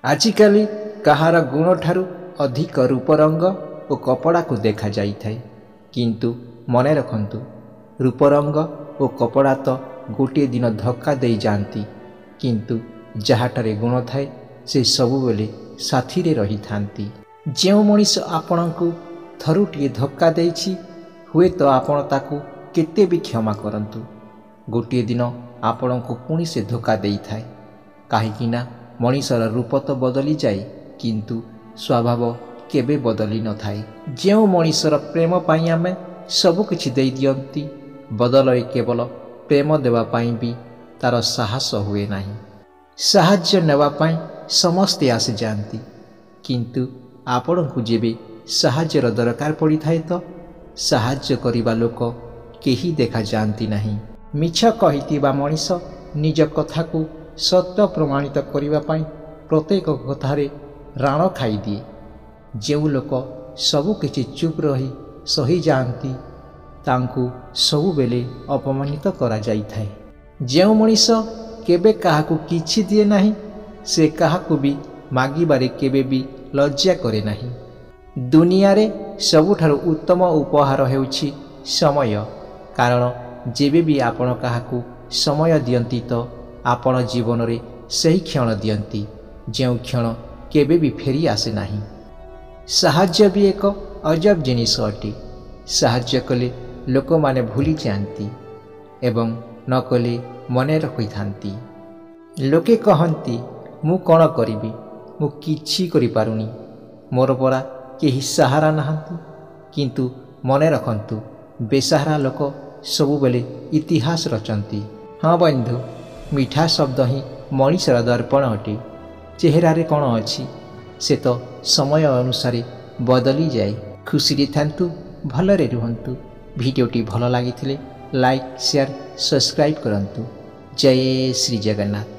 आजिकाली कहार गुण ठारू अधिक रूपरंग और कपड़ा को देखा जाई थाए, किंतु मने रखंतु रूपरंग और कपड़ा तो गोटे दिन धक्का दे जाती, किंतु जहाटारे गुण थाए से सबुबेले साथी रे रही थांती। जेउ मनीष आपण को थरुटिए धक्का देछि हुए तो आपण ताकू केते भी क्षमा करंतु, गोटे दिन आपण को पुणी से धोखा दे थाए। काहेकि ना मनीषर रूप तो बदली जाए, किंतु स्वभाव केबे बदली न थाए। जेउ मनीषर प्रेम पाई आमे सबु किछि देई दियंती, बदलए केवल प्रेम देवा पाई भी तार साहस हुए नाही। साहाय्य नेवा पाई समस्ते आसी जाती, किंतु आपण को जेबे साहाय्यर दरकार पड़ी थाए तो साहाय्य करिबा लोक केही देखा जाती नहीं। मिछ कहितिबा मनीष निज कथा को सत्य प्रमाणित करिबा पाई प्रत्येक कथारे राण खाई दिए। जेउ लोक सबु किछि चुप रही सही जाती, तांकु सबु बेले अपमानित करा जाई थाए। जेउ मनीष केबे काहाकू किछि दिए नाही, से काहाकू भी मागिबारे केबे भी लज्जा करे नाही। दुनिया रे सबुठारु उत्तम उपहार हेउछि समय, कारण जेबे भी आपण काहाकू समय दियंती तो आपण जीवन रे सही क्षण दियंती, जेउ क्षण केबे भी फेरी आसे नाही। साहाय्य भी एक अजब जिनिस अटे। साहाय्य कले लोक माने भूली जाती एवं न कले मने रखि थांती। लोके कहंती मु कौन करिबी, मु किछि करि पारुनी, मोर परा केही सहारा नाहंती, किंतु मने रखंतु बेसहारा लोक सबु बेले इतिहास रचंती। हाँ बंधु, मीठा शब्द ही मनीषर दर्पण अटे। चेहरारे कौन अछि से तो समय अनुसार बदली जाए। खुशी रे थांतु, भलरे रुहंतु। भिडियोटी भल लागिथिले लाइक शेयर सब्सक्राइब करंतु। जय श्री जगन्नाथ।